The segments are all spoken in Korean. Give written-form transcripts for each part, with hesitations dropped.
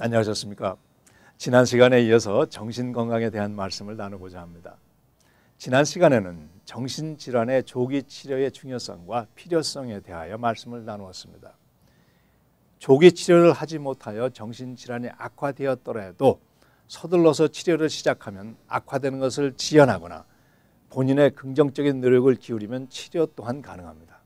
안녕하셨습니까? 지난 시간에 이어서 정신건강에 대한 말씀을 나누고자 합니다. 지난 시간에는 정신질환의 조기 치료의 중요성과 필요성에 대하여 말씀을 나누었습니다. 조기 치료를 하지 못하여 정신질환이 악화되었더라도 서둘러서 치료를 시작하면 악화되는 것을 지연하거나 본인의 긍정적인 노력을 기울이면 치료 또한 가능합니다.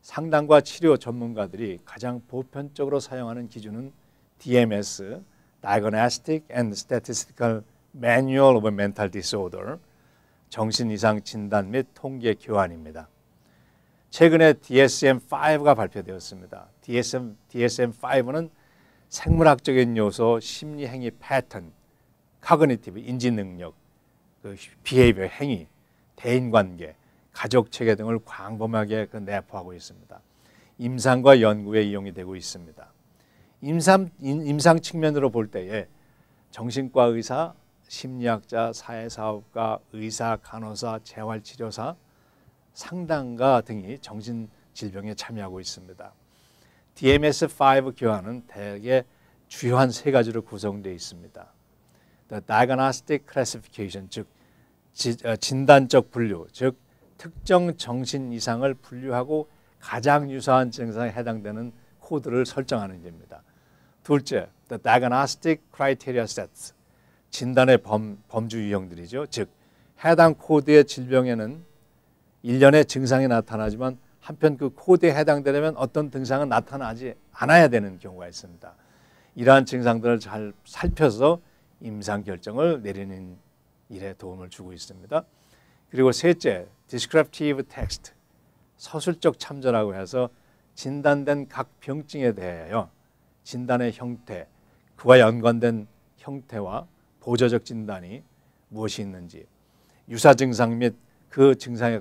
상담과 치료 전문가들이 가장 보편적으로 사용하는 기준은 DMS, Diagnostic and Statistical Manual of Mental Disorder, 정신이상 진단 및 통계 교환입니다. 최근에 DSM-5가 발표되었습니다. DSM-5는 생물학적인 요소, 심리행위 패턴, cognitive, 인지능력, behavior, 행위, 대인관계, 가족체계 등을 광범하게 내포하고 있습니다. 임상과 연구에 이용이 되고 있습니다. 임상 측면으로 볼 때에 정신과 의사, 심리학자, 사회사업가, 의사, 간호사, 재활치료사, 상담가 등이 정신질병에 참여하고 있습니다. DMS-5 교환은 대개 주요한 세 가지로 구성되어 있습니다. The Diagnostic Classification, 즉 진단적 분류, 즉 특정 정신 이상을 분류하고 가장 유사한 증상에 해당되는 코드를 설정하는 겁니다. 둘째, The Diagnostic Criteria Sets, 진단의 범주 유형들이죠. 즉 해당 코드의 질병에는 일련의 증상이 나타나지만 한편 그 코드에 해당되려면 어떤 증상은 나타나지 않아야 되는 경우가 있습니다. 이러한 증상들을 잘 살펴서 임상 결정을 내리는 일에 도움을 주고 있습니다. 그리고 셋째, Descriptive Text, 서술적 참조라고 해서 진단된 각 병증에 대하여 진단의 형태, 그와 연관된 형태와 보조적 진단이 무엇이 있는지, 유사 증상 및 그 증상에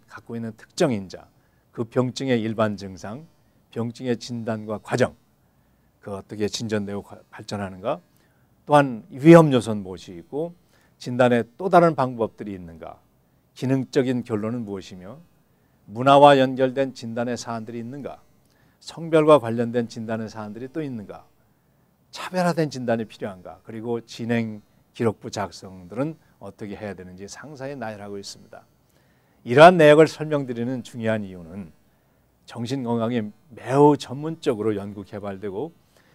갖고 있는 특정 인자, 그 병증의 일반 증상, 병증의 진단과 과정, 그 어떻게 진전되고 발전하는가, 또한 위험 요소는 무엇이 있고 진단에 또 다른 방법들이 있는가, 기능적인 결론은 무엇이며 문화와 연결된 진단의 사안들이 있는가, 성별과 관련된 진단의 사안들이 또 있는가, 차별화된 진단이 필요한가, 그리고 진행 기록부 작성들은 어떻게 해야 되는지 상세히 나열하고 있습니다. 이러한 내역을 설명드리는 중요한 이유는 정신건강이 매우 전문적으로 연구 개발되고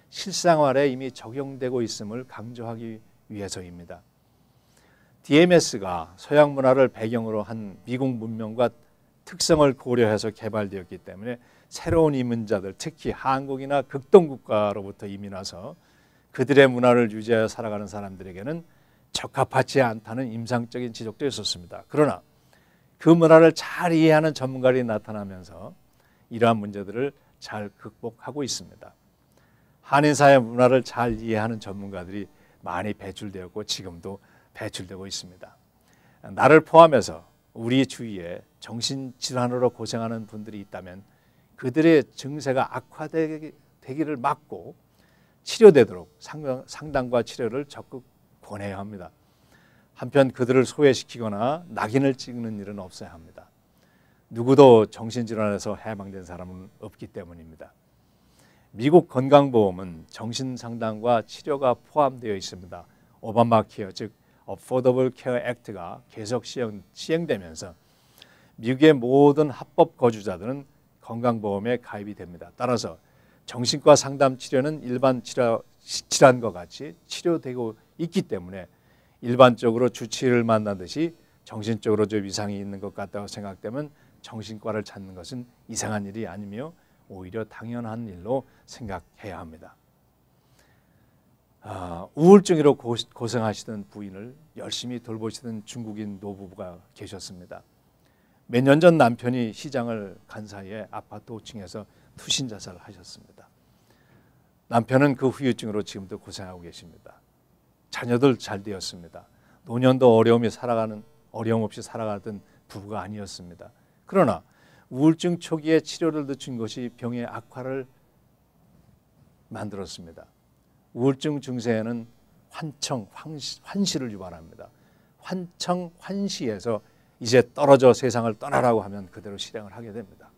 실생활에 이미 적용되고 있음을 강조하기 위해서입니다. DMS가 서양 문화를 배경으로 한 미국 문명과 특성을 고려해서 개발되었기 때문에 새로운 이민자들, 특히 한국이나 극동국가로부터 이민 와서 그들의 문화를 유지하여 살아가는 사람들에게는 적합하지 않다는 임상적인 지적도 있었습니다. 그러나 그 문화를 잘 이해하는 전문가들이 나타나면서 이러한 문제들을 잘 극복하고 있습니다. 한인사회 문화를 잘 이해하는 전문가들이 많이 배출되었고 지금도 배출되고 있습니다. 나를 포함해서 우리 주위에 정신질환으로 고생하는 분들이 있다면 그들의 증세가 악화되기를 막고 치료되도록 상담과 치료를 적극 권해야 합니다. 한편 그들을 소외시키거나 낙인을 찍는 일은 없어야 합니다. 누구도 정신질환에서 해방된 사람은 없기 때문입니다. 미국 건강보험은 정신상담과 치료가 포함되어 있습니다. 오바마 케어, 즉 Affordable Care Act가 계속 시행되면서 미국의 모든 합법 거주자들은 건강보험에 가입이 됩니다. 따라서 정신과 상담 치료는 일반 질환과 같이 치료되고 있기 때문에 일반적으로 주치의를 만나듯이 정신적으로 좀 이상이 있는 것 같다고 생각되면 정신과를 찾는 것은 이상한 일이 아니며 오히려 당연한 일로 생각해야 합니다. 우울증으로 고생하시던 부인을 열심히 돌보시던 중국인 노부부가 계셨습니다. 몇 년 전 남편이 시장을 간 사이에 아파트 5층에서 투신 자살을 하셨습니다. 남편은 그 후유증으로 지금도 고생하고 계십니다. 자녀들 잘 되었습니다. 노년도 어려움 없이 살아가던 부부가 아니었습니다. 그러나 우울증 초기에 치료를 늦춘 것이 병의 악화를 만들었습니다. 우울증 증세에는 환시를 유발합니다. 환시에서 이제 떨어져 세상을 떠나라고 하면 그대로 실행을 하게 됩니다.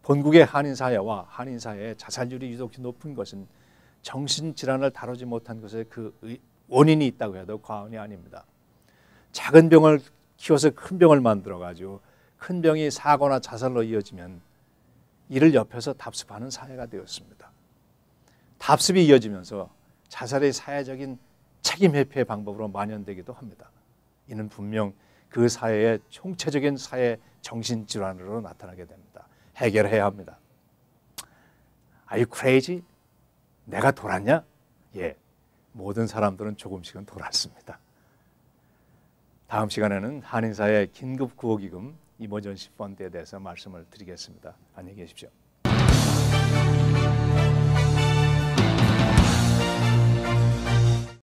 본국의 한인사회와 한인사회의 자살률이 유독 높은 것은 정신질환을 다루지 못한 것에 그 원인이 있다고 해도 과언이 아닙니다. 작은 병을 키워서 큰 병을 만들어가지고 큰 병이 사고나 자살로 이어지면 이를 옆에서 답습하는 사회가 되었습니다. 답습이 이어지면서 자살의 사회적인 책임 회피의 방법으로 만연되기도 합니다. 이는 분명 그 사회의 총체적인 사회 정신질환으로 나타나게 됩니다. 해결해야 합니다. Are you crazy? 내가 돌았냐? 예, 모든 사람들은 조금씩은 돌았습니다. 다음 시간에는 한인사회 긴급구호기금 이머전시 펀드에 대해서 말씀을 드리겠습니다. 안녕히 계십시오.